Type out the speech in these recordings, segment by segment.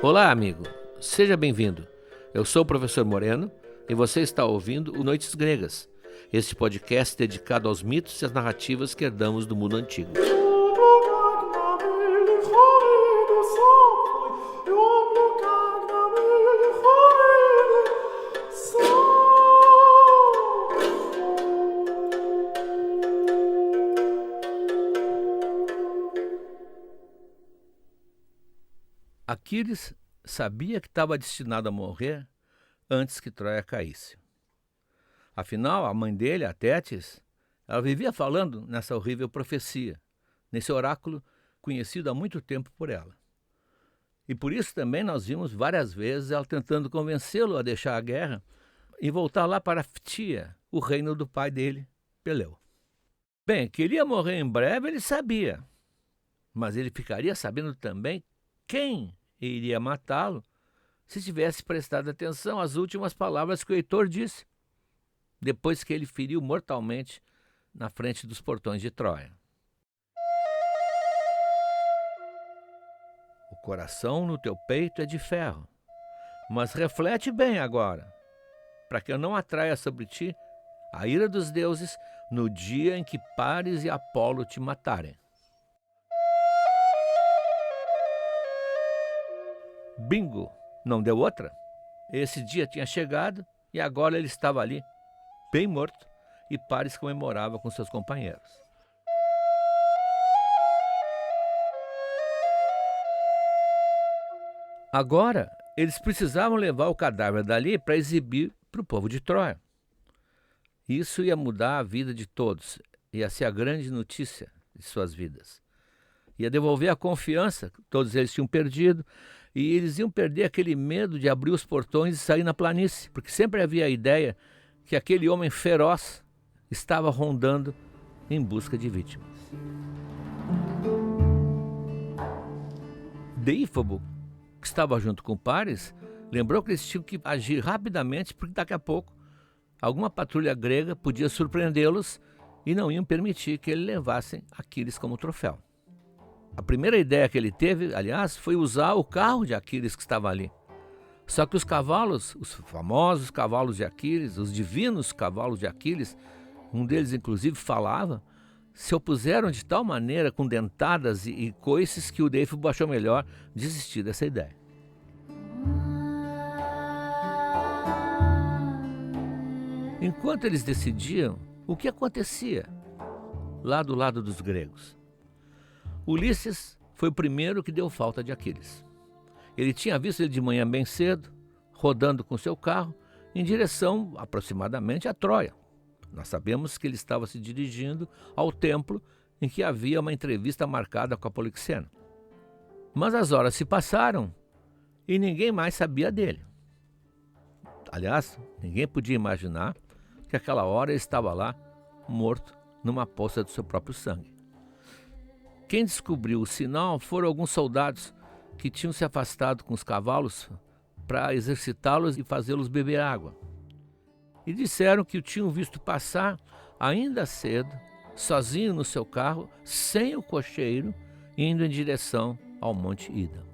Olá, amigo. Seja bem-vindo. Eu sou o professor Moreno e você está ouvindo o Noites Gregas, este podcast dedicado aos mitos e às narrativas que herdamos do mundo antigo. Aquiles sabia que estava destinado a morrer antes que Troia caísse. Afinal, a mãe dele, a Tétis, ela vivia falando nessa horrível profecia, nesse oráculo conhecido há muito tempo por ela. E por isso também nós vimos várias vezes ela tentando convencê-lo a deixar a guerra e voltar lá para Phtía, o reino do pai dele, Peleu. Bem, que ele ia morrer em breve, ele sabia, mas ele ficaria sabendo também quem iria matá-lo se tivesse prestado atenção às últimas palavras que o Heitor disse, depois que ele feriu mortalmente na frente dos portões de Troia. O coração no teu peito é de ferro, mas reflete bem agora, para que eu não atraia sobre ti a ira dos deuses no dia em que Paris e Apolo te matarem. Bingo! Não deu outra? Esse dia tinha chegado e agora ele estava ali, bem morto, e Paris comemorava com seus companheiros. Agora, eles precisavam levar o cadáver dali para exibir para o povo de Troia. Isso ia mudar a vida de todos, ia ser a grande notícia de suas vidas. Ia devolver a confiança que todos eles tinham perdido, e eles iam perder aquele medo de abrir os portões e sair na planície, porque sempre havia a ideia que aquele homem feroz estava rondando em busca de vítimas. Deífobo, que estava junto com Paris, lembrou que eles tinham que agir rapidamente, porque daqui a pouco alguma patrulha grega podia surpreendê-los e não iam permitir que eles levassem Aquiles como troféu. A primeira ideia que ele teve, aliás, foi usar o carro de Aquiles que estava ali. Só que os cavalos, os famosos cavalos de Aquiles, os divinos cavalos de Aquiles, um deles inclusive falava, se opuseram de tal maneira com dentadas e coices que o Deífobo achou melhor desistir dessa ideia. Enquanto eles decidiam, o que acontecia lá do lado dos gregos? Ulisses foi o primeiro que deu falta de Aquiles. Ele tinha visto ele de manhã bem cedo, rodando com seu carro, em direção aproximadamente a Troia. Nós sabemos que ele estava se dirigindo ao templo em que havia uma entrevista marcada com a Polixena. Mas as horas se passaram e ninguém mais sabia dele. Aliás, ninguém podia imaginar que aquela hora ele estava lá, morto, numa poça do seu próprio sangue. Quem descobriu o sinal foram alguns soldados que tinham se afastado com os cavalos para exercitá-los e fazê-los beber água. E disseram que o tinham visto passar ainda cedo, sozinho no seu carro, sem o cocheiro, indo em direção ao Monte Ida.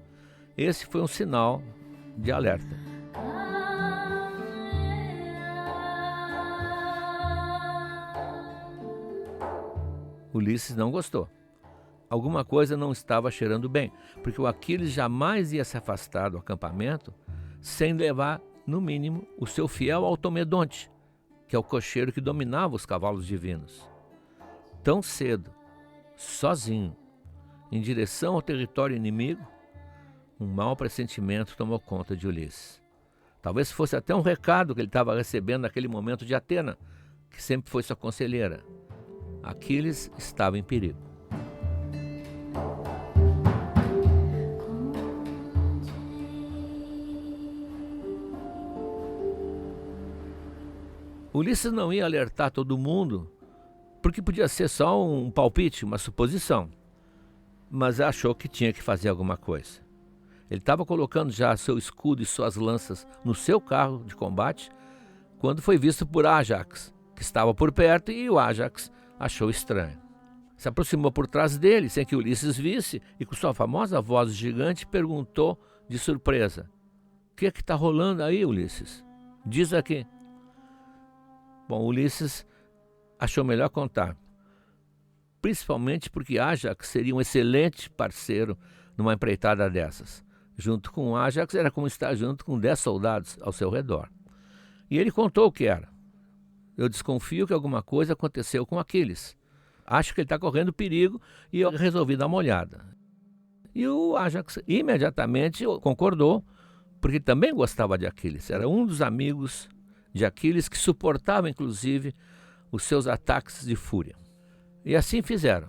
Esse foi um sinal de alerta. Ulisses não gostou. Alguma coisa não estava cheirando bem, porque o Aquiles jamais ia se afastar do acampamento sem levar, no mínimo, o seu fiel Automedonte, que é o cocheiro que dominava os cavalos divinos. Tão cedo, sozinho, em direção ao território inimigo, um mau pressentimento tomou conta de Ulisses. Talvez fosse até um recado que ele estava recebendo naquele momento de Atena, que sempre foi sua conselheira. Aquiles estava em perigo. Ulisses não ia alertar todo mundo, porque podia ser só um palpite, uma suposição. Mas achou que tinha que fazer alguma coisa. Ele estava colocando já seu escudo e suas lanças no seu carro de combate, quando foi visto por Ájax, que estava por perto, e o Ájax achou estranho. se aproximou por trás dele, sem que Ulisses visse, e com sua famosa voz gigante perguntou de surpresa: "O que é que está rolando aí, Ulisses? Diz aqui." Bom, Ulisses achou melhor contar, principalmente porque Ájax seria um excelente parceiro numa empreitada dessas. Junto com Ájax era como estar junto com 10 soldados ao seu redor. E ele contou o que era. "Eu desconfio que alguma coisa aconteceu com Aquiles. Acho que ele está correndo perigo e eu resolvi dar uma olhada." E o Ájax imediatamente concordou, porque também gostava de Aquiles. Era um dos amigos de Aquiles que suportava, inclusive, os seus ataques de fúria. E assim fizeram.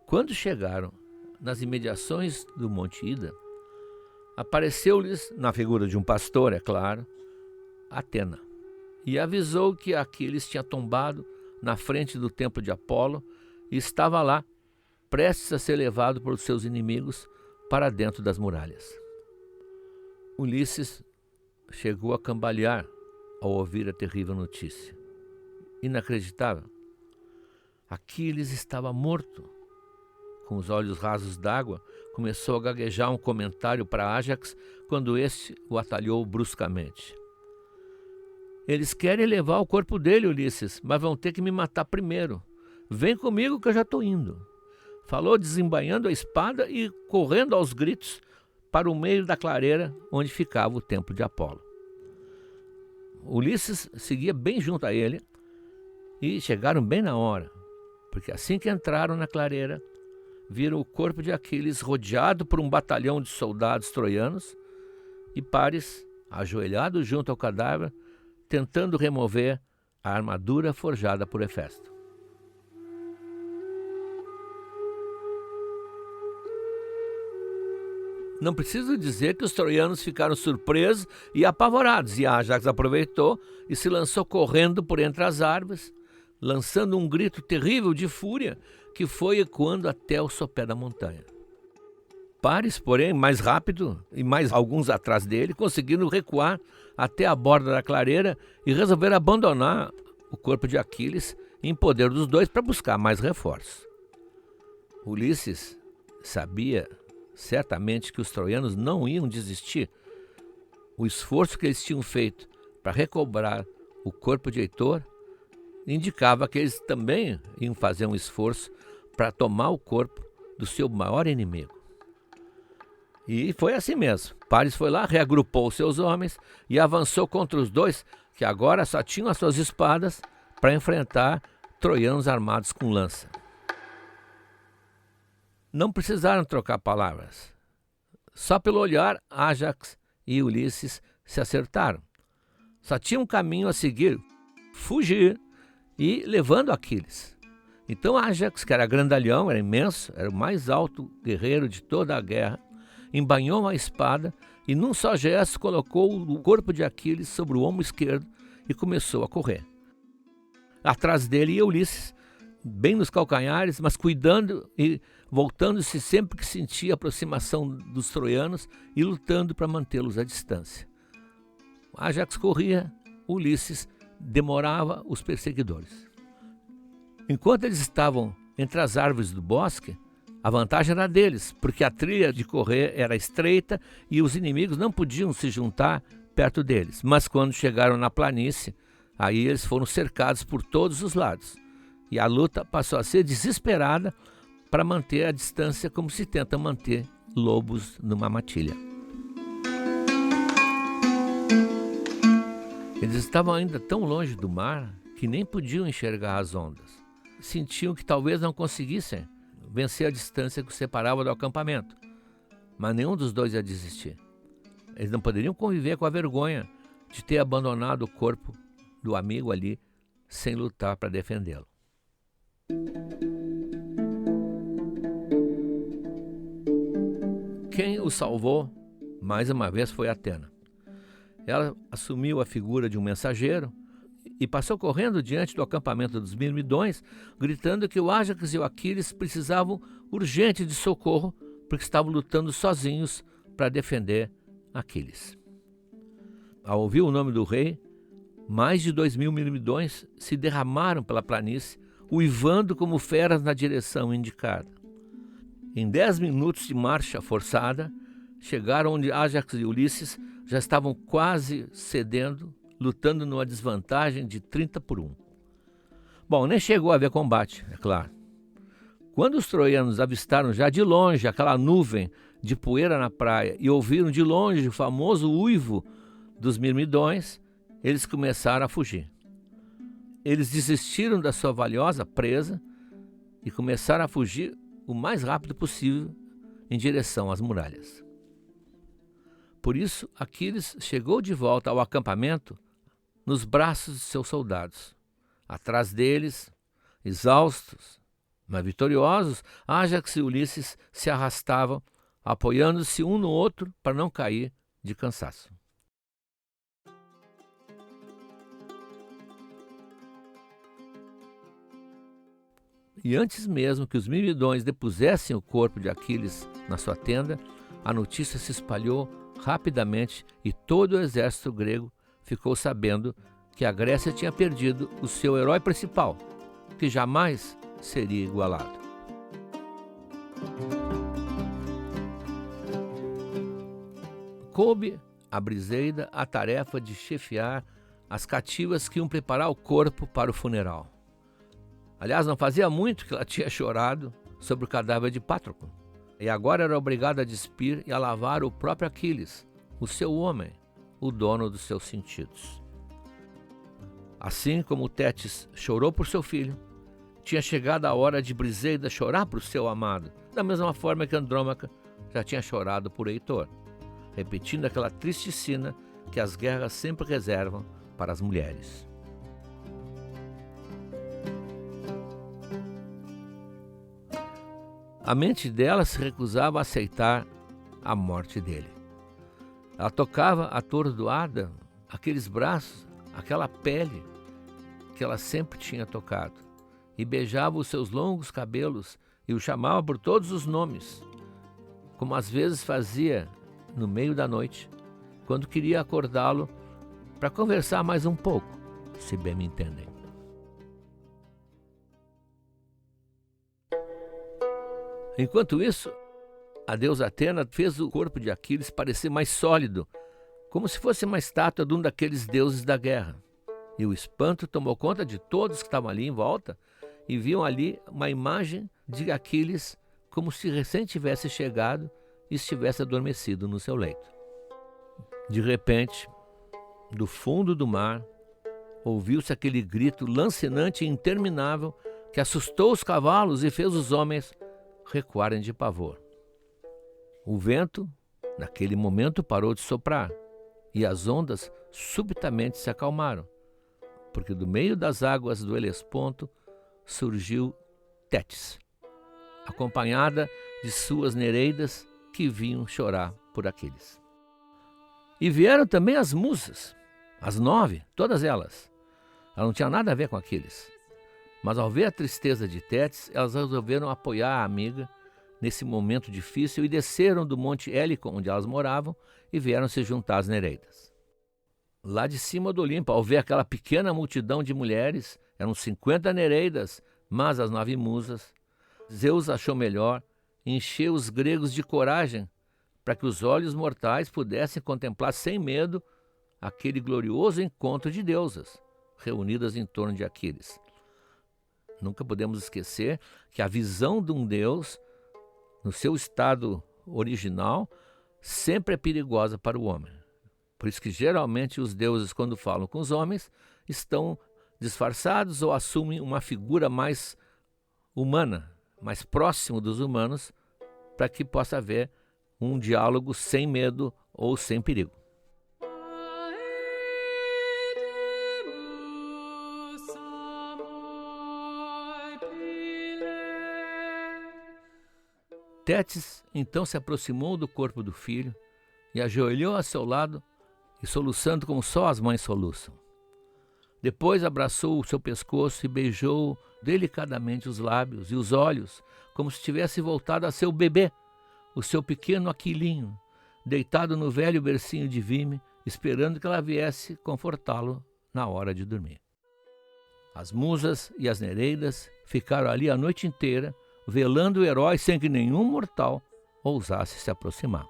Quando chegaram nas imediações do Monte Ida, apareceu-lhes, na figura de um pastor, é claro, Atena, e avisou que Aquiles tinha tombado na frente do templo de Apolo e estava lá, prestes a ser levado por seus inimigos para dentro das muralhas. Ulisses chegou a cambalear ao ouvir a terrível notícia. Inacreditável. Aquiles estava morto. Com os olhos rasos d'água, começou a gaguejar um comentário para Ájax quando este o atalhou bruscamente. "Eles querem levar o corpo dele, Ulisses, mas vão ter que me matar primeiro. Vem comigo que eu já estou indo." Falou desembainhando a espada e correndo aos gritos para o meio da clareira onde ficava o templo de Apolo. Ulisses seguia bem junto a ele e chegaram bem na hora, porque assim que entraram na clareira, viram o corpo de Aquiles rodeado por um batalhão de soldados troianos e Paris, ajoelhado junto ao cadáver, tentando remover a armadura forjada por Hefesto. Não preciso dizer que os troianos ficaram surpresos e apavorados, e Ájax aproveitou e se lançou correndo por entre as árvores, lançando um grito terrível de fúria que foi ecoando até o sopé da montanha. Paris, porém, mais rápido e mais alguns atrás dele, conseguiram recuar até a borda da clareira e resolveram abandonar o corpo de Aquiles em poder dos dois para buscar mais reforços. Ulisses sabia certamente que os troianos não iam desistir. O esforço que eles tinham feito para recobrar o corpo de Heitor indicava que eles também iam fazer um esforço para tomar o corpo do seu maior inimigo. E foi assim mesmo. Paris foi lá, reagrupou seus homens e avançou contra os dois, que agora só tinham as suas espadas para enfrentar troianos armados com lança. Não precisaram trocar palavras. Só pelo olhar, Ájax e Ulisses se acertaram. Só tinha um caminho a seguir: fugir e levando Aquiles. Então Ájax, que era grandalhão, era imenso, era o mais alto guerreiro de toda a guerra, embainhou uma espada e num só gesto colocou o corpo de Aquiles sobre o ombro esquerdo e começou a correr. Atrás dele ia Ulisses, bem nos calcanhares, mas cuidando e voltando-se sempre que sentia a aproximação dos troianos e lutando para mantê-los à distância. Ájax corria, Ulisses demorava os perseguidores. Enquanto eles estavam entre as árvores do bosque, a vantagem era deles, porque a trilha de correr era estreita e os inimigos não podiam se juntar perto deles. Mas quando chegaram na planície, aí eles foram cercados por todos os lados. E a luta passou a ser desesperada para manter a distância, como se tenta manter lobos numa matilha. Eles estavam ainda tão longe do mar que nem podiam enxergar as ondas. Sentiam que talvez não conseguissem vencer a distância que os separava do acampamento. Mas nenhum dos dois ia desistir. Eles não poderiam conviver com a vergonha de ter abandonado o corpo do amigo ali sem lutar para defendê-lo. Quem o salvou, mais uma vez, foi Atena. Ela assumiu a figura de um mensageiro e passou correndo diante do acampamento dos Mirmidões, gritando que o Ájax e o Aquiles precisavam urgente de socorro, porque estavam lutando sozinhos para defender Aquiles. Ao ouvir o nome do rei, mais de 2.000 mirmidões se derramaram pela planície, uivando como feras na direção indicada. Em 10 minutos de marcha forçada, chegaram onde Ájax e Ulisses já estavam quase cedendo, lutando numa desvantagem de 30-1. Bom, nem chegou a haver combate, é claro. Quando os troianos avistaram já de longe aquela nuvem de poeira na praia e ouviram de longe o famoso uivo dos mirmidões, eles começaram a fugir. Eles desistiram da sua valiosa presa e começaram a fugir o mais rápido possível em direção às muralhas. Por isso, Aquiles chegou de volta ao acampamento nos braços de seus soldados. Atrás deles, exaustos, mas vitoriosos, Ájax e Ulisses se arrastavam, apoiando-se um no outro para não cair de cansaço. E antes mesmo que os mirmidões depusessem o corpo de Aquiles na sua tenda, a notícia se espalhou rapidamente e todo o exército grego ficou sabendo que a Grécia tinha perdido o seu herói principal, que jamais seria igualado. Coube a Briseida a tarefa de chefiar as cativas que iam preparar o corpo para o funeral. Aliás, não fazia muito que ela tinha chorado sobre o cadáver de Patroclo, e agora era obrigada a despir e a lavar o próprio Aquiles, o seu homem, o dono dos seus sentidos. Assim como Tétis chorou por seu filho, tinha chegado a hora de Briseida chorar por seu amado, da mesma forma que Andrômaca já tinha chorado por Heitor, repetindo aquela triste cena que as guerras sempre reservam para as mulheres. A mente dela se recusava a aceitar a morte dele. Ela tocava atordoada aqueles braços, aquela pele que ela sempre tinha tocado, e beijava os seus longos cabelos e o chamava por todos os nomes, como às vezes fazia no meio da noite, quando queria acordá-lo para conversar mais um pouco, se bem me entendem. Enquanto isso, a deusa Atena fez o corpo de Aquiles parecer mais sólido, como se fosse uma estátua de um daqueles deuses da guerra. E o espanto tomou conta de todos que estavam ali em volta e viam ali uma imagem de Aquiles como se recém tivesse chegado e estivesse adormecido no seu leito. De repente, do fundo do mar, ouviu-se aquele grito lancinante e interminável que assustou os cavalos e fez os homens recuarem de pavor. O vento, naquele momento, parou de soprar e as ondas subitamente se acalmaram, porque do meio das águas do Helesponto surgiu Tétis, acompanhada de suas nereidas que vinham chorar por Aquiles. E vieram também as musas, as 9, todas elas. Ela não tinha nada a ver com Aquiles. Mas ao ver a tristeza de Tétis, elas resolveram apoiar a amiga nesse momento difícil e desceram do monte Hélicon, onde elas moravam, e vieram se juntar às nereidas. Lá de cima do Olimpo, ao ver aquela pequena multidão de mulheres, eram 50 nereidas, mas as 9 musas, Zeus achou melhor encher os gregos de coragem para que os olhos mortais pudessem contemplar sem medo aquele glorioso encontro de deusas reunidas em torno de Aquiles. Nunca podemos esquecer que a visão de um deus, no seu estado original, sempre é perigosa para o homem. Por isso que geralmente os deuses, quando falam com os homens, estão disfarçados ou assumem uma figura mais humana, mais próximo dos humanos, para que possa haver um diálogo sem medo ou sem perigo. Tétis então se aproximou do corpo do filho e ajoelhou a seu lado e soluçando como só as mães soluçam. Depois abraçou o seu pescoço e beijou delicadamente os lábios e os olhos, como se tivesse voltado a seu bebê, o seu pequeno Aquilinho, deitado no velho bercinho de vime esperando que ela viesse confortá-lo na hora de dormir. As musas e as nereidas ficaram ali a noite inteira, velando o herói sem que nenhum mortal ousasse se aproximar.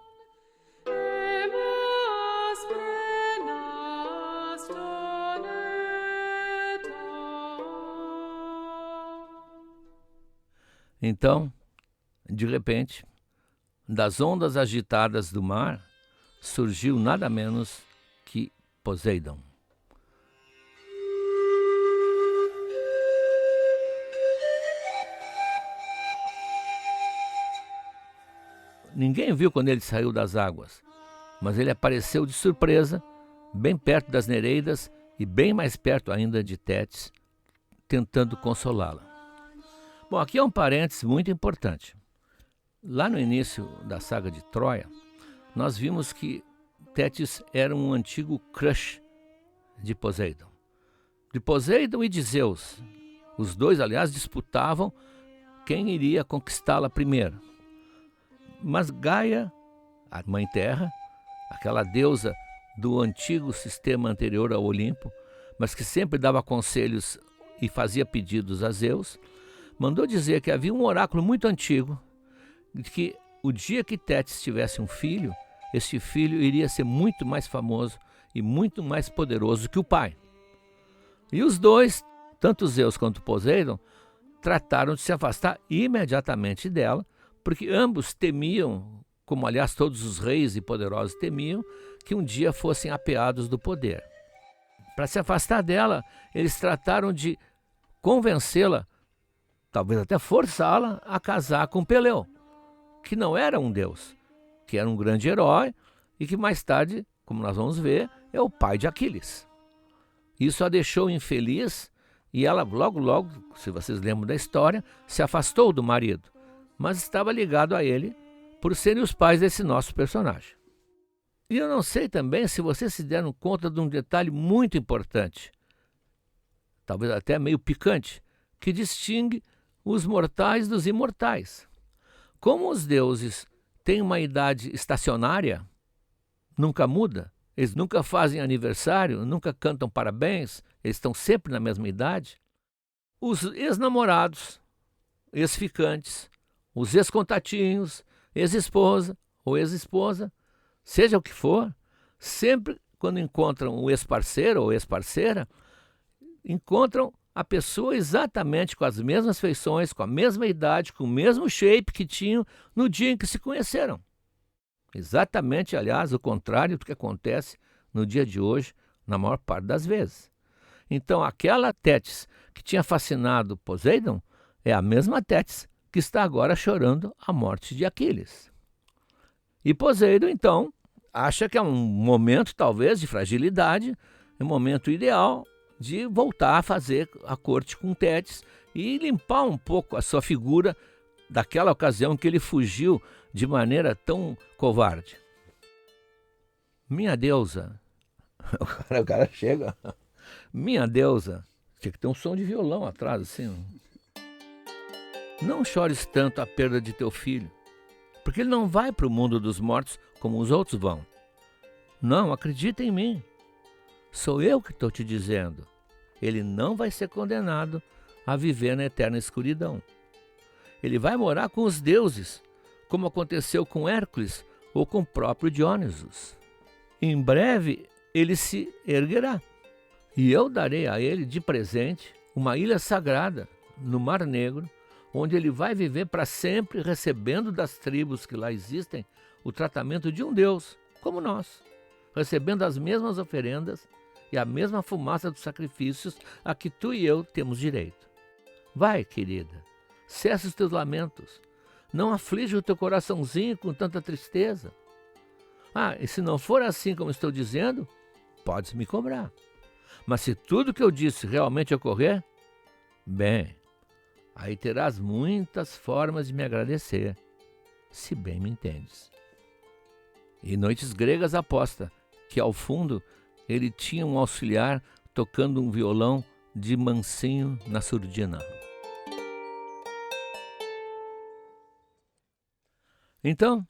Então, de repente, das ondas agitadas do mar, surgiu nada menos que Poseidon. Ninguém viu quando ele saiu das águas, mas ele apareceu de surpresa, bem perto das Nereidas e bem mais perto ainda de Tétis, tentando consolá-la. Bom, aqui é um parênteses muito importante. Lá no início da saga de Troia, nós vimos que Tétis era um antigo crush de Poseidon. De Poseidon e de Zeus. Os dois, aliás, disputavam quem iria conquistá-la primeiro. Mas Gaia, a Mãe Terra, aquela deusa do antigo sistema anterior ao Olimpo, mas que sempre dava conselhos e fazia pedidos a Zeus, mandou dizer que havia um oráculo muito antigo, de que o dia que Tétis tivesse um filho, esse filho iria ser muito mais famoso e muito mais poderoso que o pai. E os dois, tanto Zeus quanto Poseidon, trataram de se afastar imediatamente dela, porque ambos temiam, como aliás todos os reis e poderosos temiam, que um dia fossem apeados do poder. Para se afastar dela, eles trataram de convencê-la, talvez até forçá-la a casar com Peleu, que não era um deus, que era um grande herói e que mais tarde, como nós vamos ver, é o pai de Aquiles. Isso a deixou infeliz e ela logo, se vocês lembram da história, se afastou do marido, mas estava ligado a ele por serem os pais desse nosso personagem. E eu não sei também se vocês se deram conta de um detalhe muito importante, talvez até meio picante, que distingue os mortais dos imortais. Como os deuses têm uma idade estacionária, nunca muda, eles nunca fazem aniversário, nunca cantam parabéns, eles estão sempre na mesma idade, os ex-namorados, ex-ficantes, os ex-contatinhos, ex-esposa ou ex-esposa, seja o que for, sempre quando encontram o ex-parceiro ou ex-parceira, encontram a pessoa exatamente com as mesmas feições, com a mesma idade, com o mesmo shape que tinham no dia em que se conheceram. Exatamente, aliás, o contrário do que acontece no dia de hoje, na maior parte das vezes. Então, aquela Tétis que tinha fascinado Poseidon é a mesma Tétis que está agora chorando a morte de Aquiles. E Poseidon, então, acha que é um momento, talvez, de fragilidade, um momento ideal de voltar a fazer a corte com Tétis e limpar um pouco a sua figura daquela ocasião que ele fugiu de maneira tão covarde. Minha deusa, o cara chega, minha deusa, tinha que ter um som de violão atrás, assim. Não chores tanto a perda de teu filho, porque ele não vai para o mundo dos mortos como os outros vão. Não, acredita em mim. Sou eu que estou te dizendo. Ele não vai ser condenado a viver na eterna escuridão. Ele vai morar com os deuses, como aconteceu com Hércules ou com o próprio Dionysos. Em breve ele se erguerá, e eu darei a ele de presente uma ilha sagrada no Mar Negro, onde ele vai viver para sempre, recebendo das tribos que lá existem o tratamento de um deus, como nós, recebendo as mesmas oferendas e a mesma fumaça dos sacrifícios a que tu e eu temos direito. Vai, querida, cessa os teus lamentos, não aflige o teu coraçãozinho com tanta tristeza. Ah, e se não for assim como estou dizendo, podes me cobrar. Mas se tudo que eu disse realmente ocorrer, bem, aí terás muitas formas de me agradecer, se bem me entendes. E Noites Gregas aposta que ao fundo ele tinha um auxiliar tocando um violão de mansinho na surdina. Então,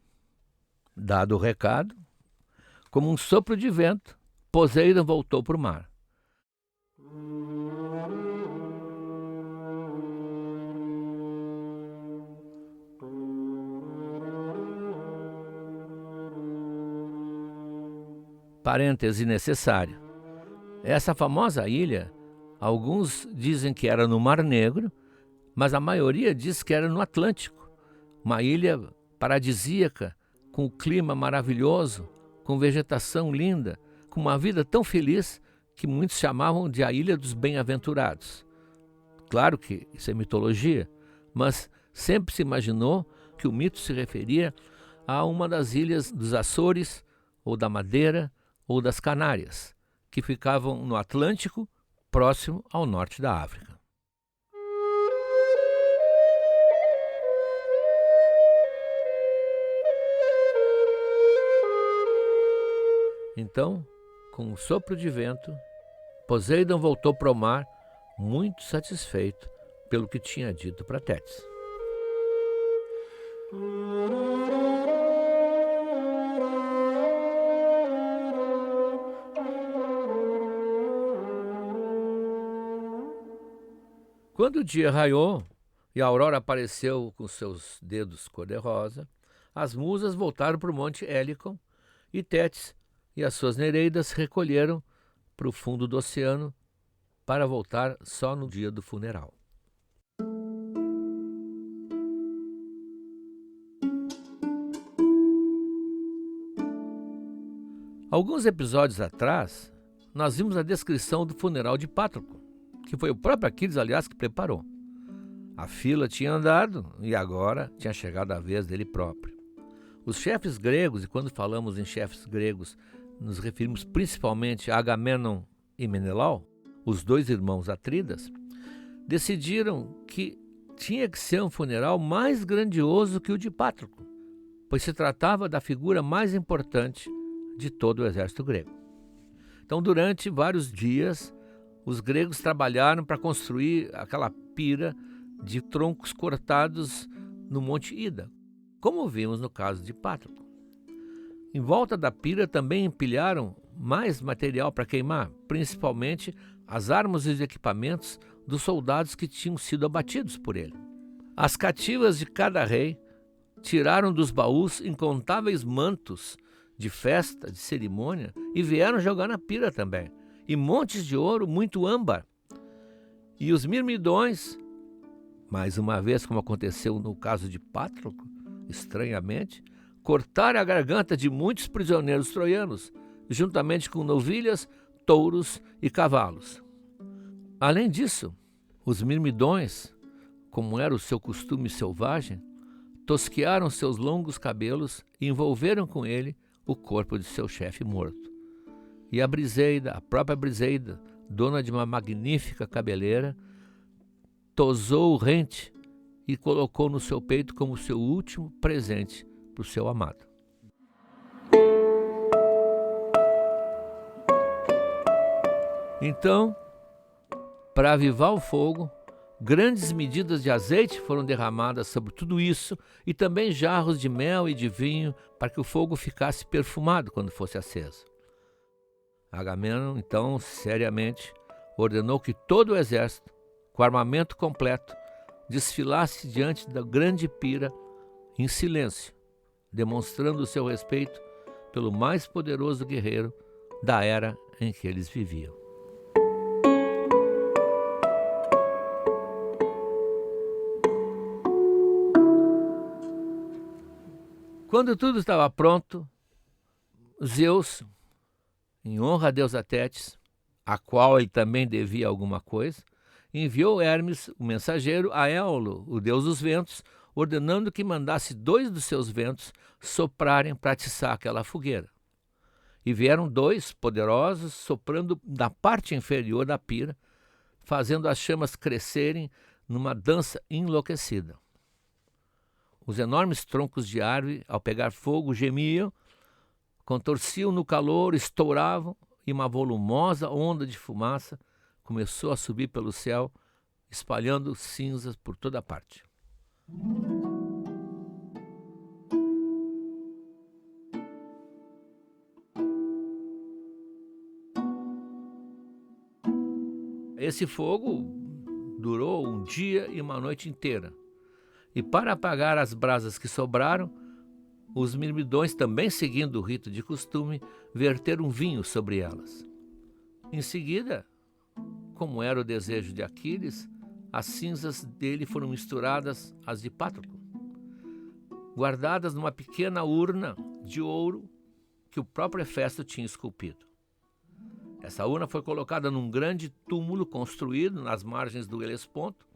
dado o recado, Como um sopro de vento, Poseidon voltou para o mar. Parêntese necessário. Essa famosa ilha, alguns dizem que era no Mar Negro, mas a maioria diz que era no Atlântico. Uma ilha paradisíaca, com um clima maravilhoso, com vegetação linda, com uma vida tão feliz que muitos chamavam de a Ilha dos Bem-Aventurados. Claro que isso é mitologia, mas sempre se imaginou que o mito se referia a uma das ilhas dos Açores, ou da Madeira, ou das Canárias, que ficavam no Atlântico, próximo ao norte da África. Então, com um sopro de vento, Poseidon voltou para o mar, muito satisfeito pelo que tinha dito para Tétis. Quando o dia raiou e a aurora apareceu com seus dedos cor-de-rosa, as musas voltaram para o monte Hélicon e Tétis e as suas nereidas recolheram para o fundo do oceano para voltar só no dia do funeral. Alguns episódios atrás, nós vimos a descrição do funeral de Pátroclo, que foi o próprio Aquiles, aliás, que preparou. A fila tinha andado e agora tinha chegado a vez dele próprio. Os chefes gregos, e quando falamos em chefes gregos, nos referimos principalmente a Agamenon e Menelau, os dois irmãos Atridas, decidiram que tinha que ser um funeral mais grandioso que o de Pátroclo, pois se tratava da figura mais importante de todo o exército grego. Então, durante vários dias, os gregos trabalharam para construir aquela pira de troncos cortados no Monte Ida, como vimos no caso de Pátroclo. Em volta da pira também empilharam mais material para queimar, principalmente as armas e os equipamentos dos soldados que tinham sido abatidos por ele. As cativas de cada rei tiraram dos baús incontáveis mantos de festa, de cerimônia, e vieram jogar na pira também. E montes de ouro, muito âmbar. E os mirmidões, mais uma vez como aconteceu no caso de Pátroclo, estranhamente, cortaram a garganta de muitos prisioneiros troianos, juntamente com novilhas, touros e cavalos. Além disso, os mirmidões, como era o seu costume selvagem, tosquearam seus longos cabelos e envolveram com ele o corpo de seu chefe morto. E a Briseida, a própria Briseida, dona de uma magnífica cabeleira, tosou o rente e colocou no seu peito como seu último presente para o seu amado. Então, para avivar o fogo, grandes medidas de azeite foram derramadas sobre tudo isso e também jarros de mel e de vinho para que o fogo ficasse perfumado quando fosse aceso. Agamenon, então, seriamente, ordenou que todo o exército, com armamento completo, desfilasse diante da grande pira em silêncio, demonstrando o seu respeito pelo mais poderoso guerreiro da era em que eles viviam. Quando tudo estava pronto, Zeus, em honra a deusa Tétis, a qual ele também devia alguma coisa, enviou Hermes, o mensageiro, a Éolo, o deus dos ventos, ordenando que mandasse 2 dos seus ventos soprarem para atiçar aquela fogueira. E vieram 2 poderosos soprando na parte inferior da pira, fazendo as chamas crescerem numa dança enlouquecida. Os enormes troncos de árvore, ao pegar fogo, gemiam, contorciam no calor, estouravam, e uma volumosa onda de fumaça começou a subir pelo céu, espalhando cinzas por toda parte. esse fogo durou um dia e uma noite inteira. E para apagar as brasas que sobraram, os mirmidões, também seguindo o rito de costume, verteram vinho sobre elas. Em seguida, como era o desejo de Aquiles, as cinzas dele foram misturadas às de Patroclo, guardadas numa pequena urna de ouro que o próprio Hefesto tinha esculpido. Essa urna foi colocada num grande túmulo construído nas margens do Helesponto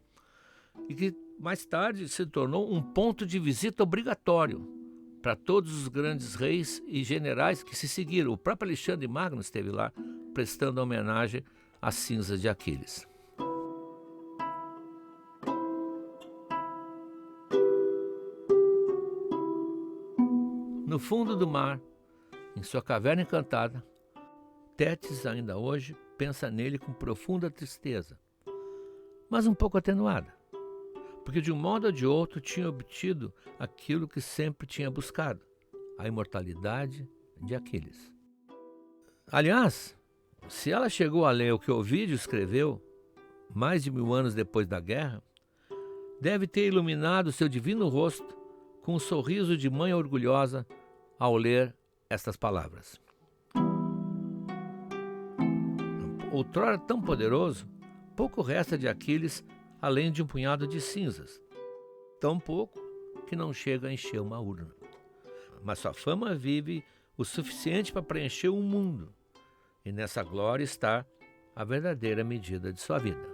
e que mais tarde se tornou um ponto de visita obrigatório para todos os grandes reis e generais que se seguiram. O próprio Alexandre Magno esteve lá prestando homenagem às cinzas de Aquiles. No fundo do mar, em sua caverna encantada, Tétis ainda hoje pensa nele com profunda tristeza, mas um pouco atenuada, porque de um modo ou de outro tinha obtido aquilo que sempre tinha buscado, a imortalidade de Aquiles. Aliás, se ela chegou a ler o que Ovídio escreveu, mais de 1000 anos depois da guerra, deve ter iluminado seu divino rosto com um sorriso de mãe orgulhosa ao ler estas palavras. Outrora tão poderoso, pouco resta de Aquiles além de um punhado de cinzas, tão pouco que não chega a encher uma urna. Mas sua fama vive o suficiente para preencher o mundo, e nessa glória está a verdadeira medida de sua vida.